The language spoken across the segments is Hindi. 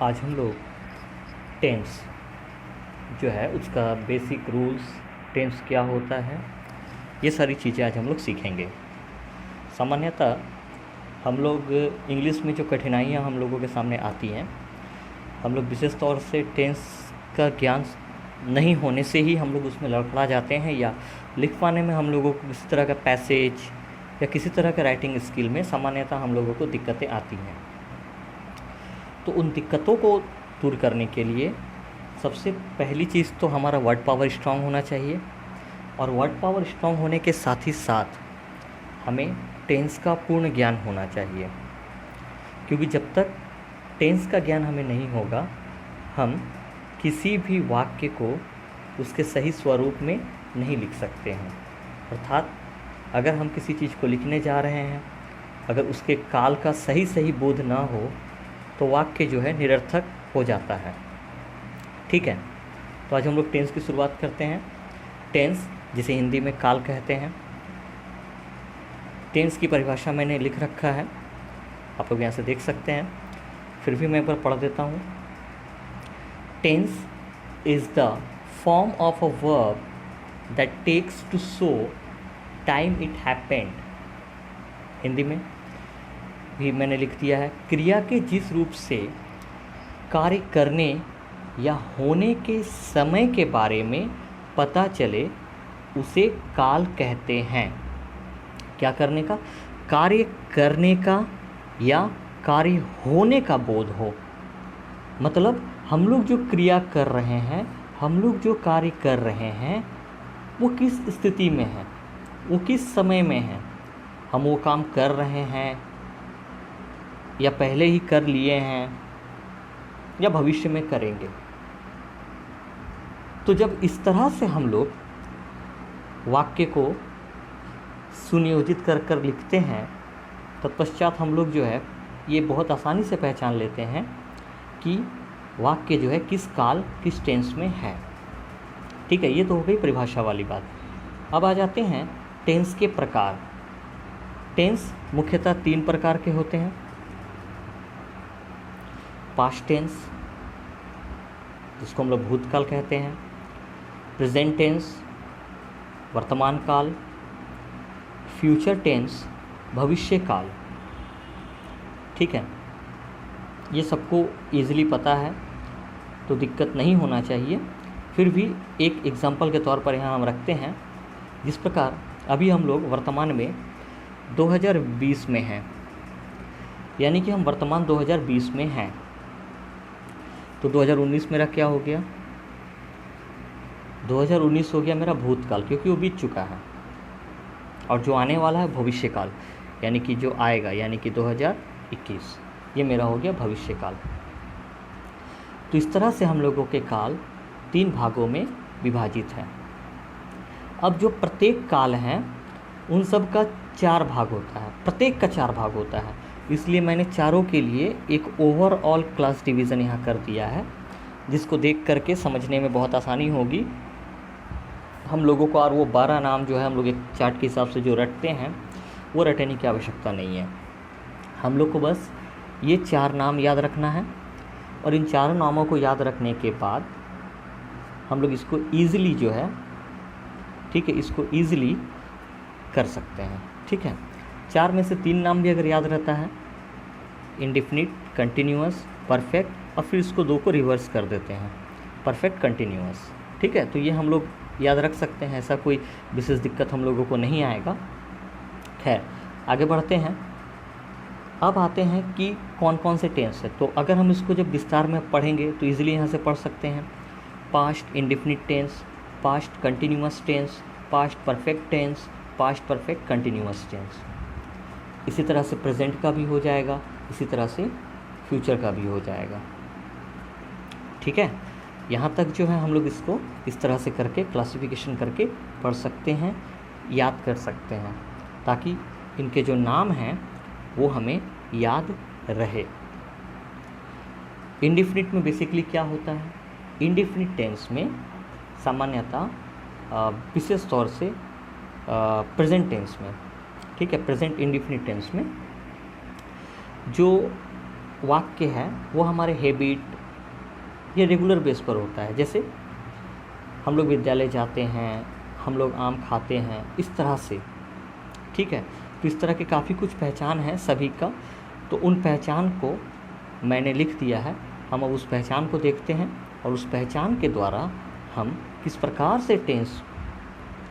आज हम लोग टेंस जो है उसका बेसिक रूल्स, टेंस क्या होता है, ये सारी चीज़ें आज हम लोग सीखेंगे। सामान्यतः हम लोग इंग्लिश में जो कठिनाइयाँ हम लोगों के सामने आती हैं, हम लोग विशेष तौर से टेंस का ज्ञान नहीं होने से ही हम लोग उसमें लड़खड़ा जाते हैं, या लिख पाने में हम लोगों को किसी तरह का पैसेज या किसी तरह का राइटिंग स्किल में सामान्यतः हम लोगों को दिक्कतें आती हैं। तो उन दिक्कतों को दूर करने के लिए सबसे पहली चीज़ तो हमारा वर्ड पावर स्ट्रांग होना चाहिए, और वर्ड पावर स्ट्रांग होने के साथ ही साथ हमें टेंस का पूर्ण ज्ञान होना चाहिए, क्योंकि जब तक टेंस का ज्ञान हमें नहीं होगा हम किसी भी वाक्य को उसके सही स्वरूप में नहीं लिख सकते हैं। अर्थात अगर हम किसी चीज़ को लिखने जा रहे हैं, अगर उसके काल का सही बोध ना हो तो वाक्य जो है निरर्थक हो जाता है। ठीक है, तो आज हम लोग टेंस की शुरुआत करते हैं। टेंस, जिसे हिंदी में काल कहते हैं, टेंस की परिभाषा मैंने लिख रखा है, आप लोग यहाँ से देख सकते हैं, फिर भी मैं एक बार पढ़ देता हूँ। Tense is the form of a verb that takes to show time it happened. Hindi में भी मैंने लिख दिया है, क्रिया के जिस रूप से कार्य करने या होने के समय के बारे में पता चले उसे काल कहते हैं। क्या करने का? कार्य करने का या कार्य होने का बोध हो। मतलब हम लोग जो क्रिया कर रहे हैं, हम लोग जो कार्य कर रहे हैं, वो किस स्थिति में है, वो किस समय में है, हम वो काम कर रहे हैं या पहले ही कर लिए हैं या भविष्य में करेंगे। तो जब इस तरह से हम लोग वाक्य को सुनियोजित कर कर लिखते हैं, तत्पश्चात हम लोग जो है ये बहुत आसानी से पहचान लेते हैं कि वाक्य जो है किस काल किस टेंस में है। ठीक है, ये तो हो गई परिभाषा वाली बात। अब आ जाते हैं टेंस के प्रकार। टेंस मुख्यतः 3 प्रकार के होते हैं। पास्ट टेंस, जिसको हम लोग भूतकाल कहते हैं, प्रेजेंट टेंस वर्तमान काल, फ्यूचर टेंस भविष्य काल। ठीक है, ये सबको ईज़िली पता है तो दिक्कत नहीं होना चाहिए। फिर भी एक एग्जाम्पल के तौर पर यहाँ हम रखते हैं, जिस प्रकार अभी हम लोग वर्तमान में 2020 में हैं, यानी कि हम वर्तमान 2020 में हैं। तो 2019 मेरा क्या हो गया? 2019 हो गया मेरा भूतकाल, क्योंकि वो बीत चुका है, और जो आने वाला है भविष्यकाल, यानी कि जो आएगा, यानी कि 2021, ये मेरा हो गया भविष्यकाल। तो इस तरह से हम लोगों के काल 3 भागों में विभाजित है। अब जो प्रत्येक काल हैं उन सब का 4 भाग होता है, प्रत्येक का 4 भाग होता है, इसलिए मैंने चारों के लिए एक ओवरऑल क्लास डिवीज़न यहाँ कर दिया है, जिसको देख करके समझने में बहुत आसानी होगी हम लोगों को। और वो 12 नाम जो है हम लोग एक चार्ट के हिसाब से जो रटते हैं, वो रटने की आवश्यकता नहीं है। हम लोग को बस ये 4 नाम याद रखना है, और इन 4 नामों को याद रखने के बाद हम लोग इसको ईज़िली जो है, ठीक है, इसको ईज़िली कर सकते हैं। ठीक है, 4 में से 3 नाम भी अगर याद रहता है, इंडेफिनिट, कंटिन्यूअस, परफेक्ट, और फिर इसको 2 को रिवर्स कर देते हैं, परफेक्ट कंटिन्यूअस। ठीक है, तो ये हम लोग याद रख सकते हैं, ऐसा कोई विशेष दिक्कत हम लोगों को नहीं आएगा। खैर, आगे बढ़ते हैं। अब आते हैं कि कौन कौन से टेंस है। तो अगर हम इसको जब विस्तार में पढ़ेंगे तो ईज़िली यहाँ से पढ़ सकते हैं। Past indefinite tense, past continuous tense, past perfect tense, past perfect continuous tense. इसी तरह से प्रेजेंट का भी हो जाएगा, इसी तरह से फ्यूचर का भी हो जाएगा। ठीक है, यहाँ तक जो है हम लोग इसको इस तरह से करके क्लासिफिकेशन करके पढ़ सकते हैं, याद कर सकते हैं, ताकि इनके जो नाम हैं वो हमें याद रहे। इंडेफिनिट में बेसिकली क्या होता है? इंडेफिनिट टेंस में सामान्यतः विशेष तौर से प्रेजेंट टेंस में, ठीक है, प्रेजेंट इंडेफिनिट टेंस में जो वाक्य है वो हमारे हैबिट या रेगुलर बेस पर होता है। जैसे हम लोग विद्यालय जाते हैं, हम लोग आम खाते हैं, इस तरह से, ठीक है। तो इस तरह के काफ़ी कुछ पहचान है सभी का। तो उन पहचान को मैंने लिख दिया है। हम अब उस पहचान को देखते हैं और उस पहचान के द्वारा हम किस प्रकार से टेंस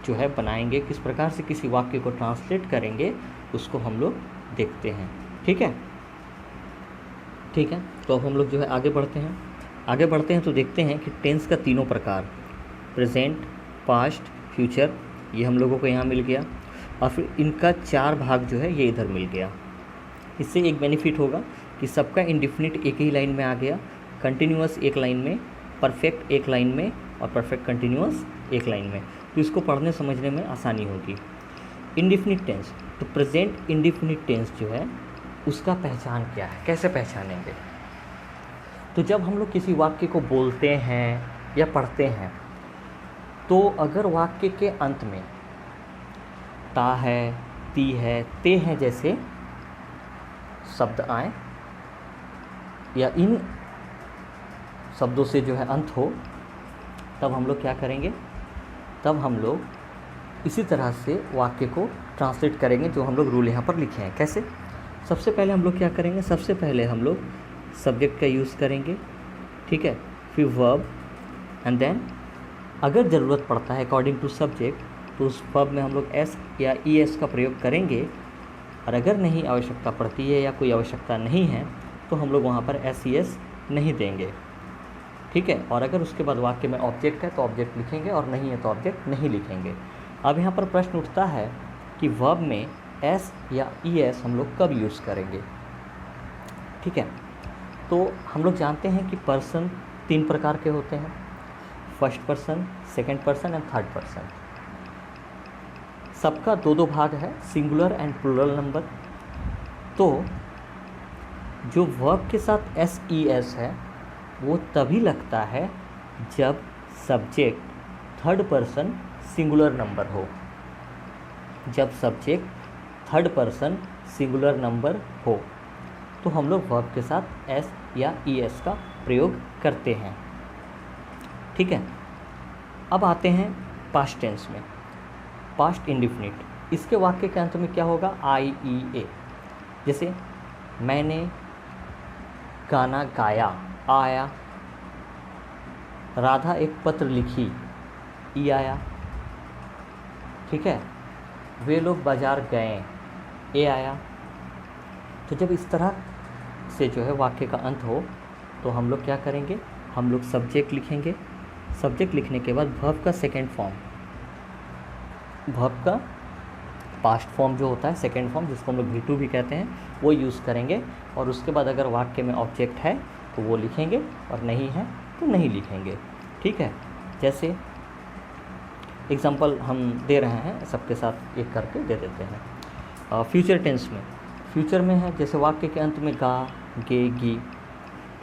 जो है बनाएंगे, किस प्रकार से किसी वाक्य को ट्रांसलेट करेंगे, उसको हम लोग देखते हैं। ठीक है, ठीक है। तो अब हम लोग जो है आगे बढ़ते हैं तो देखते हैं कि टेंस का तीनों प्रकार, प्रेजेंट, पास्ट, फ्यूचर, ये हम लोगों को यहाँ मिल गया। और फिर इनका 4 भाग जो है ये इधर मिल गया। इससे एक बेनिफिट होगा कि सबका इंडिफिनिट एक ही लाइन में आ गया, कंटिन्यूअस एक लाइन में, परफेक्ट एक लाइन में और परफेक्ट कंटिन्यूअस एक लाइन में। तो इसको पढ़ने समझने में आसानी होगी। इंडिफिनिट टेंस, तो प्रेजेंट इंडिफिनिट टेंस जो है उसका पहचान क्या है, कैसे पहचानेंगे? तो जब हम लोग किसी वाक्य को बोलते हैं या पढ़ते हैं तो अगर वाक्य के अंत में ता है, ती है, ते हैं जैसे शब्द आए या इन शब्दों से जो है अंत हो, तब हम लोग क्या करेंगे? तब हम लोग इसी तरह से वाक्य को ट्रांसलेट करेंगे जो हम लोग रूल यहाँ पर लिखे हैं। कैसे? सबसे पहले हम लोग क्या करेंगे? सबसे पहले हम लोग सब्जेक्ट का यूज़ करेंगे, ठीक है, फिर वर्ब एंड देन अगर ज़रूरत पड़ता है अकॉर्डिंग टू सब्जेक्ट तो उस वर्ब में हम लोग एस या ई एस का प्रयोग करेंगे। और अगर नहीं आवश्यकता पड़ती है या कोई आवश्यकता नहीं है तो हम लोग वहाँ पर एस ई एस नहीं देंगे, ठीक है। और अगर उसके बाद वाक्य में ऑब्जेक्ट है तो ऑब्जेक्ट लिखेंगे और नहीं है तो ऑब्जेक्ट नहीं लिखेंगे। अब यहाँ पर प्रश्न उठता है कि वर्ब में एस या ई एस हम लोग कब यूज़ करेंगे, ठीक है। तो हम लोग जानते हैं कि पर्सन 3 प्रकार के होते हैं, first person, second person and third person. सबका 2-2 भाग है, सिंगुलर एंड प्लूरल नंबर। तो जो वर्ब के साथ एस ई एस है वो तभी लगता है जब subject third person singular number हो। जब subject third person singular number हो तो हम लोग वर्ब के साथ एस या ई एस का प्रयोग करते हैं, ठीक है। अब आते हैं पास्ट टेंस में, पास्ट इंडिफिनिट। इसके वाक्य के अंत में क्या होगा? आई ई ए। जैसे मैंने गाना गाया, आया। राधा एक पत्र लिखी, ई आया, ठीक है। वे लोग बाजार गए, ए आया। तो जब इस तरह से जो है वाक्य का अंत हो तो हम लोग क्या करेंगे? हम लोग सब्जेक्ट लिखेंगे। सब्जेक्ट लिखने के बाद वर्ब का सेकेंड फॉर्म, वर्ब का पास्ट फॉर्म जो होता है, सेकेंड फॉर्म जिसको हम लोग V2 भी कहते हैं, वो यूज़ करेंगे। और उसके बाद अगर वाक्य में ऑब्जेक्ट है तो वो लिखेंगे और नहीं है तो नहीं लिखेंगे, ठीक है। जैसे एग्जांपल हम दे रहे हैं, सबके साथ एक करके दे देते हैं। फ्यूचर टेंस में, फ्यूचर में है जैसे वाक्य के अंत में गा, गे, गी।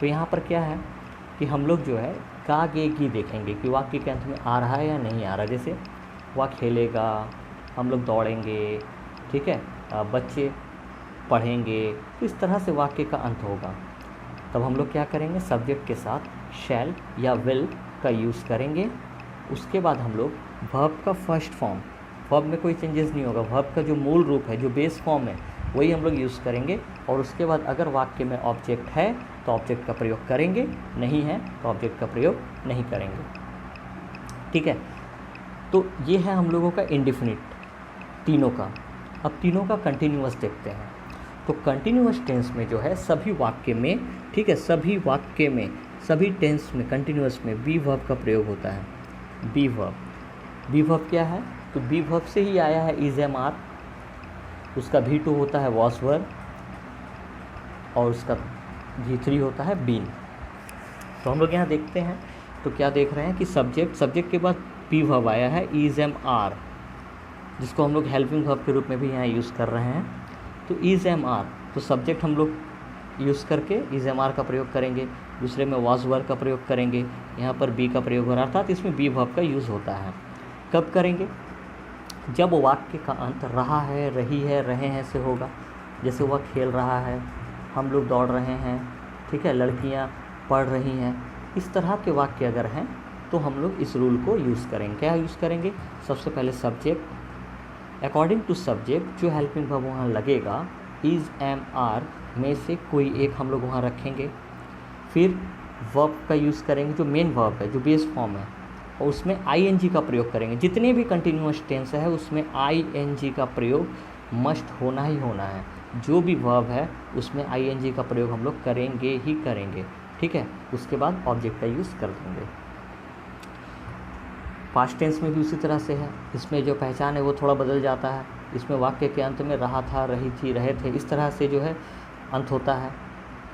तो यहाँ पर क्या है कि हम लोग जो है गा, गे, गी देखेंगे कि वाक्य के अंत में आ रहा है या नहीं आ रहा। जैसे वह खेलेगा, हम लोग दौड़ेंगे, ठीक है, बच्चे पढ़ेंगे। तो इस तरह से वाक्य का अंत होगा। तब हम लोग क्या करेंगे? सब्जेक्ट के साथ शैल या विल का यूज़ करेंगे। उसके बाद हम लोग वर्ब का फर्स्ट फॉर्म, वर्ब में कोई चेंजेस नहीं होगा, वर्ब का जो मूल रूप है, जो बेस फॉर्म है, वही हम लोग यूज़ करेंगे। और उसके बाद अगर वाक्य में ऑब्जेक्ट है तो ऑब्जेक्ट का प्रयोग करेंगे, नहीं है तो ऑब्जेक्ट का प्रयोग नहीं करेंगे, ठीक है। तो ये है हम लोगों का इंडिफिनिट तीनों का। अब तीनों का कंटिन्यूअस देखते हैं। तो कंटिन्यूअस टेंस में जो है सभी वाक्य में, ठीक है, सभी वाक्य में, सभी टेंस में, कंटिन्यूअस में बी वर्ब का प्रयोग होता है। बी वर्ब, बी वर्ब क्या है? तो बी वर्ब से ही आया है इज एम आर। उसका V2 होता है वॉस वर्ब और उसका V3 होता है बीन। तो हम लोग यहाँ देखते हैं तो क्या देख रहे हैं कि सब्जेक्ट के बाद बी वर्ब आया है इज एम आर, जिसको हम लोग हेल्पिंग वर्ब के रूप में भी यहाँ यूज़ कर रहे हैं। तो इज एम आर, तो सब्जेक्ट हम लोग यूज़ करके इज एम आर का प्रयोग करेंगे, दूसरे में वॉस वर्ब का प्रयोग करेंगे, यहाँ पर बी का प्रयोग हो रहा था, तो इसमें बी वर्ब का यूज़ होता है। कब करेंगे? जब वाक्य का अंत रहा है, रही है, रहे हैं से होगा। जैसे वह खेल रहा है, हम लोग दौड़ रहे हैं, ठीक है, लड़कियाँ पढ़ रही हैं, इस तरह के वाक्य अगर हैं तो हम लोग इस रूल को यूज़ करेंगे। क्या यूज़ करेंगे? सबसे पहले सब्जेक्ट, अकॉर्डिंग टू सब्जेक्ट जो हेल्पिंग वर्ब वहाँ लगेगा इज़, एम, आर में से कोई एक हम लोग वहाँ रखेंगे। फिर वर्ब का यूज़ करेंगे, जो मेन वर्ब है, जो बेस फॉर्म है, और उसमें आईएनजी का प्रयोग करेंगे। जितने भी कंटिन्यूअस टेंस है उसमें आईएनजी का प्रयोग मस्ट होना ही होना है। जो भी वर्ब है उसमें आईएनजी का प्रयोग हम लोग करेंगे ही करेंगे, ठीक है। उसके बाद ऑब्जेक्ट का यूज़ कर देंगे। पास्ट टेंस में भी उसी तरह से है। इसमें जो पहचान है वो थोड़ा बदल जाता है। इसमें वाक्य के अंत में रहा था, रही थी, रहे थे, इस तरह से जो है अंत होता है।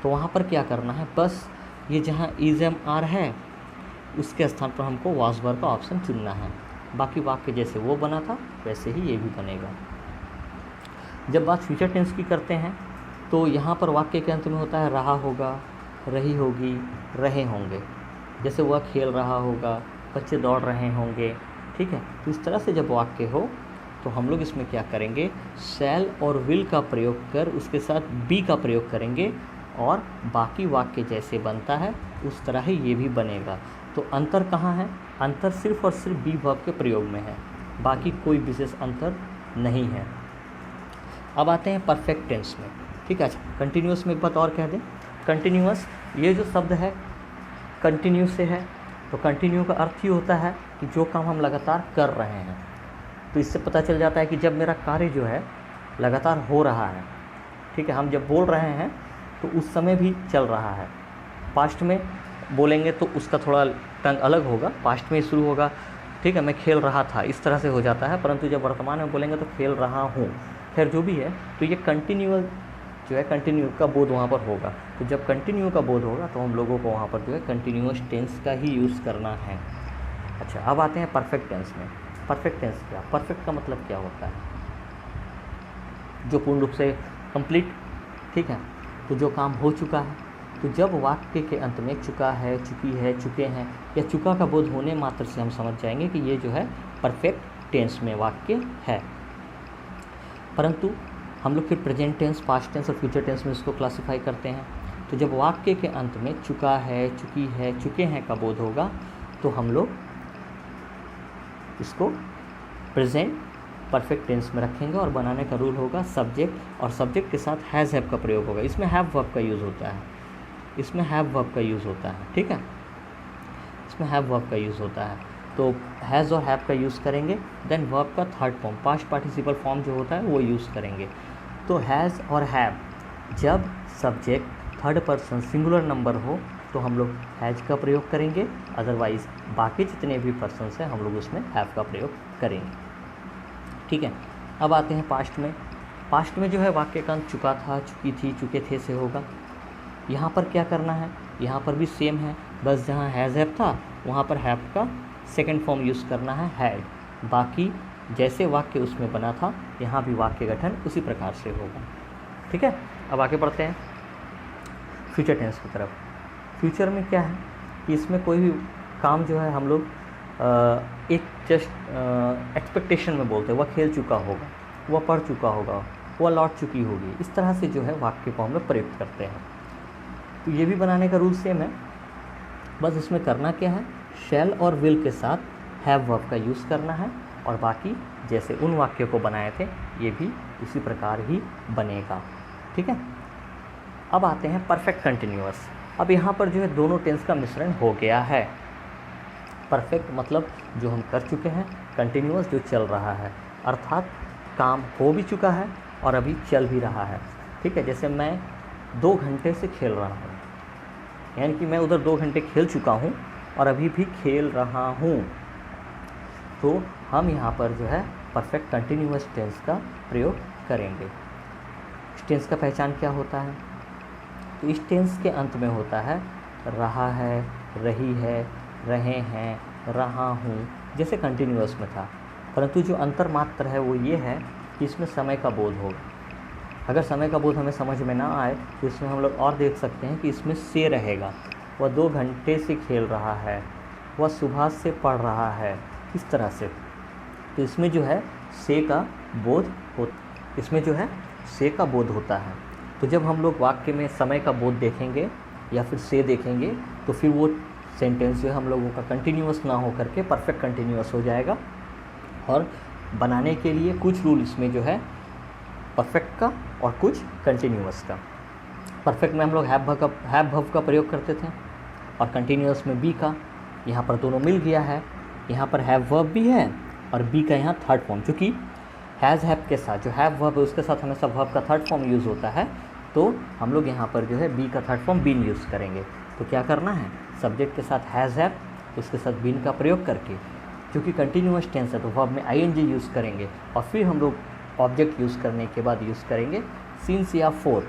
तो वहाँ पर क्या करना है, बस ये जहाँ इज़, एम, आर है उसके स्थान पर हमको वाज वर्ब का ऑप्शन चुनना है। बाकी वाक्य जैसे वो बना था वैसे ही ये भी बनेगा। जब बात फ्यूचर टेंस की करते हैं तो यहाँ पर वाक्य के अंत में होता है रहा होगा, रही होगी, रहे होंगे। जैसे वह खेल रहा होगा, बच्चे दौड़ रहे होंगे, ठीक है। तो इस तरह से जब वाक्य हो तो हम लोग इसमें क्या करेंगे, शैल और विल का प्रयोग कर उसके साथ बी का प्रयोग करेंगे और बाकी वाक्य जैसे बनता है उस तरह ही ये भी बनेगा। तो अंतर कहाँ है? अंतर सिर्फ और सिर्फ बी वर्ब के प्रयोग में है, बाकी कोई विशेष अंतर नहीं है। अब आते हैं परफेक्ट टेंस में, ठीक है। अच्छा, कंटिन्यूअस में एक बात और कह दें, कंटिन्यूअस ये जो शब्द है कंटिन्यू से है, तो कंटिन्यू का अर्थ ही होता है कि जो काम हम लगातार कर रहे हैं। तो इससे पता चल जाता है कि जब मेरा कार्य जो है लगातार हो रहा है, ठीक है, हम जब बोल रहे हैं तो उस समय भी चल रहा है। पास्ट में बोलेंगे तो उसका थोड़ा टंग अलग होगा, पास्ट में शुरू होगा, ठीक है, मैं खेल रहा था, इस तरह से हो जाता है। परंतु जब वर्तमान में बोलेंगे तो खेल रहा हूँ, खैर जो भी है, तो ये कंटिन्यूअल जो है कंटिन्यू का बोध वहाँ पर होगा। तो जब कंटिन्यू का बोध होगा तो हम लोगों को वहाँ पर जो है कंटिन्यूअस टेंस का ही यूज़ करना है। अच्छा, अब आते हैं परफेक्ट टेंस में। परफेक्ट टेंस क्या? परफेक्ट का मतलब क्या होता है? जो पूर्ण रूप से कंप्लीट, ठीक है, तो जो काम हो चुका है। तो जब वाक्य के अंत में चुका है, चुकी है, चुके हैं या चुका का बोध होने मात्र से हम समझ जाएंगे कि ये जो है परफेक्ट टेंस में वाक्य है। परंतु हम लोग फिर प्रेजेंट टेंस, पास्ट टेंस और फ्यूचर टेंस में इसको क्लासिफाई करते हैं। तो जब वाक्य के अंत में चुका है, चुकी है, चुके हैं का बोध होगा तो हम लोग इसको प्रेजेंट परफेक्ट टेंस में रखेंगे और बनाने का रूल होगा सब्जेक्ट, और सब्जेक्ट के साथ हैज़ हैव का प्रयोग होगा। इसमें हैव वर्ब का यूज़ होता है, इसमें हैव वर्ब का यूज़ होता है, ठीक है, इसमें हैव वर्ब का यूज़ होता है। तो हैज़ और हैव का यूज़ करेंगे, देन वर्ब का third form past participle form जो होता है वो यूज़ करेंगे। तो हैज़ और हैव, जब subject third person singular number हो तो हम लोग हैज़ का प्रयोग करेंगे, अदरवाइज़ बाकी जितने भी पर्सन्स हैं हम लोग उसमें हैव का प्रयोग करेंगे, ठीक है। अब आते हैं पास्ट में। पास्ट में जो है वाक्य का अंत चुका था, चुकी थी, चुके थे से होगा। यहाँ पर क्या करना है, यहाँ पर भी सेम है, बस जहाँ हैज़ हैव था वहाँ पर हैव का सेकंड फॉर्म यूज़ करना है हैड। बाकी जैसे वाक्य उसमें बना था यहाँ भी वाक्य गठन उसी प्रकार से होगा, ठीक है। अब आगे बढ़ते हैं फ्यूचर टेंस की तरफ। फ्यूचर में क्या है कि इसमें कोई भी काम जो है हम लोग एक जस्ट एक्सपेक्टेशन में बोलते हैं, वह खेल चुका होगा, वह पढ़ चुका होगा, वह लौट चुकी होगी, इस तरह से जो है वाक्य को हम लोग प्रयुक्त करते हैं। तो ये भी बनाने का रूल सेम है, बस इसमें करना क्या है, शैल और विल के साथ हैव वर्ब का यूज़ करना है और बाकी जैसे उन वाक्यों को बनाए थे ये भी उसी प्रकार ही बनेगा, ठीक है। अब आते हैं परफेक्ट कंटिन्यूअस। अब यहाँ पर जो है दोनों टेंस का मिश्रण हो गया है। परफेक्ट मतलब जो हम कर चुके हैं, कंटिन्यूअस जो चल रहा है, अर्थात काम हो भी चुका है और अभी चल भी रहा है, ठीक है। जैसे मैं 2 घंटे से खेल रहा हूँ, यानी कि मैं उधर 2 घंटे खेल चुका हूँ और अभी भी खेल रहा हूँ। तो हम यहाँ पर जो है परफेक्ट कंटिन्यूअस टेंस का प्रयोग करेंगे। इस टेंस का पहचान क्या होता है, तो इस टेंस के अंत में होता है रहा है, रही है, रहे हैं, रहा हूँ, जैसे कंटिन्यूअस में था। परंतु जो अंतर मात्र है वो ये है कि इसमें समय का बोध होगा। अगर समय का बोध हमें समझ में ना आए तो इसमें हम लोग और देख सकते हैं कि इसमें से रहेगा, वह 2 घंटे से खेल रहा है, वह सुबह से पढ़ रहा है, इस तरह से। तो इसमें जो है से का बोध इसमें जो है से का बोध होता है। तो जब हम लोग वाक्य में समय का बोध देखेंगे या फिर से देखेंगे तो फिर वो सेंटेंस जो है हम लोगों का कंटिन्यूअस ना हो करके परफेक्ट कंटिन्यूअस हो जाएगा। और बनाने के लिए कुछ रूल इसमें जो है परफेक्ट का और कुछ कंटिन्यूअस का। परफेक्ट में हम लोग हैव वर्ब का प्रयोग करते थे और कंटिन्यूअस में बी का। यहाँ पर दोनों मिल गया है, यहाँ पर हैव वर्ब भी है और बी का यहाँ थर्ड फॉर्म, चूँकि हैज़ हैव के साथ जो हैव वर्ब है उसके साथ हमेशा वर्ब का थर्ड फॉर्म यूज़ होता है, तो हम लोग यहाँ पर जो है बी का थर्ड फॉर्म बीन यूज़ करेंगे। तो क्या करना है, सब्जेक्ट के साथ हैज़ हैव उसके साथ बीन का प्रयोग करके, क्योंकि कंटिन्यूअस टेंस है तो वर्ब में आईएनजी यूज़ करेंगे और फिर हम लोग ऑब्जेक्ट यूज़ करने के बाद यूज़ करेंगे सिंस या फोर।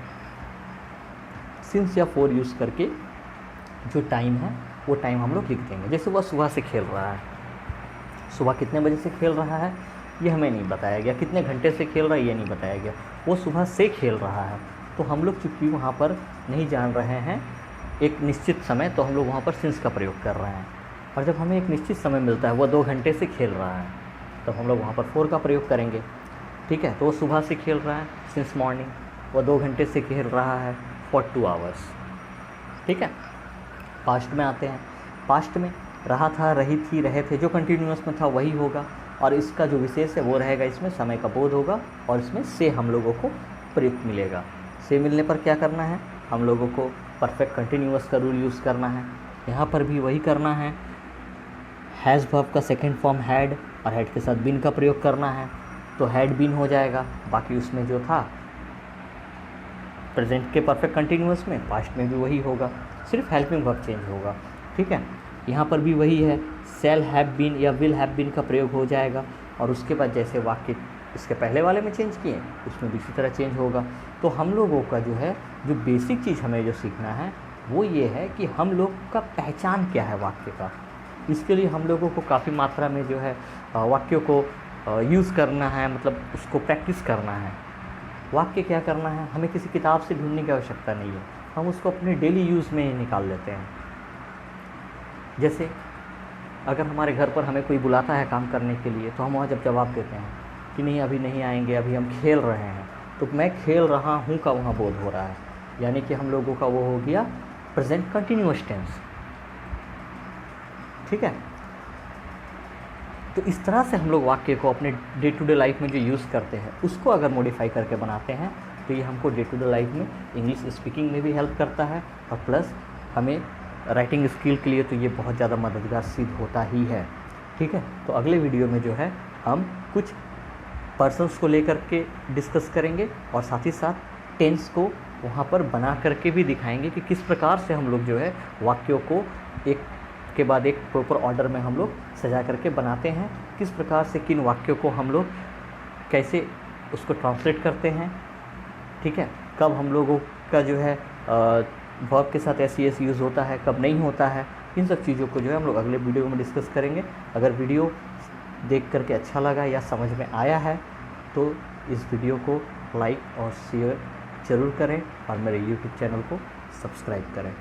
सिंस या फोर यूज़ करके जो टाइम है वो टाइम हम लोग लिख देंगे। जैसे वह सुबह से खेल रहा है, सुबह कितने बजे से खेल रहा है ये हमें नहीं बताया गया, कितने घंटे से खेल रहा है ये नहीं बताया गया, वो सुबह से खेल रहा है। तो हम लोग चूँकि वहाँ पर नहीं जान रहे हैं एक निश्चित समय, तो हम लोग वहाँ पर सिंस का प्रयोग कर रहे हैं। और जब हमें एक निश्चित समय मिलता है, वह 2 घंटे से खेल रहा है, तो हम लोग वहाँ पर फोर का प्रयोग करेंगे। ठीक है, तो वो सुबह से खेल रहा है सिंस मॉर्निंग, वह 2 घंटे से खेल रहा है फॉर 2 आवर्स। ठीक है, पास्ट में आते हैं। पास्ट में रहा था, रही थी, रहे थे, जो कंटिन्यूअस में था वही होगा और इसका जो विशेष है वो रहेगा, इसमें समय का बोध होगा और इसमें से हम लोगों को प्रयुक्त मिलेगा। से मिलने पर क्या करना है, हम लोगों को परफेक्ट कंटिन्यूअस का रूल यूज़ करना है। यहाँ पर भी वही करना है, हैज़ वर्ब का सेकेंड फॉर्म हैड और हैड के साथ बीन का प्रयोग करना है, तो हैड बीन हो जाएगा। बाकी उसमें जो था प्रेजेंट के परफेक्ट कंटिन्यूअस में, पास्ट में भी वही होगा, सिर्फ हेल्पिंग वर्ब चेंज होगा। ठीक है, यहाँ पर भी वही है, शैल हैव बीन या विल हैव बीन का प्रयोग हो जाएगा और उसके बाद जैसे वाक्य इसके पहले वाले में चेंज किए उसमें भी इसी तरह चेंज होगा। तो हम लोगों का जो है जो बेसिक चीज़ हमें जो सीखना है वो ये है कि हम लोग का पहचान क्या है वाक्य का। इसके लिए हम लोगों को काफ़ी मात्रा में जो है वाक्यों को यूज़ करना है, मतलब उसको प्रैक्टिस करना है। वाक्य क्या करना है, हमें किसी किताब से ढूंढने की आवश्यकता नहीं है, हम उसको अपने डेली यूज़ में ही निकाल लेते हैं। जैसे अगर हमारे घर पर हमें कोई बुलाता है काम करने के लिए, तो हम वहाँ जब जवाब देते हैं कि नहीं अभी नहीं आएंगे, अभी हम खेल रहे हैं, तो मैं खेल रहा हूँ का वहाँ बोध हो रहा है, यानी कि हम लोगों का वो हो गया प्रेजेंट कंटिन्यूअस टेंस। ठीक है, तो इस तरह से हम लोग वाक्य को अपने डे टू डे लाइफ में जो यूज़ करते हैं उसको अगर मॉडिफाई करके बनाते हैं तो ये हमको डे टू डे लाइफ में इंग्लिश स्पीकिंग में भी हेल्प करता है और प्लस हमें राइटिंग स्किल के लिए तो ये बहुत ज़्यादा मददगार सिद्ध होता ही है। ठीक है, तो अगले वीडियो में जो है हम कुछ पर्सन्स को लेकर के डिस्कस करेंगे और साथ ही साथ टेंस को वहाँ पर बना करके भी दिखाएंगे कि किस प्रकार से हम लोग जो है वाक्यों को एक के बाद एक प्रॉपर ऑर्डर में हम लोग सजा करके बनाते हैं, किस प्रकार से किन वाक्यों को हम लोग कैसे उसको ट्रांसलेट करते हैं। ठीक है, कब हम लोगों का जो है वर्ब के साथ एस यूज़ होता है, कब नहीं होता है, इन सब चीज़ों को जो है हम लोग अगले वीडियो में डिस्कस करेंगे। अगर वीडियो देख करके अच्छा लगा या समझ में आया है तो इस वीडियो को लाइक और शेयर ज़रूर करें और मेरे यूट्यूब चैनल को सब्सक्राइब करें।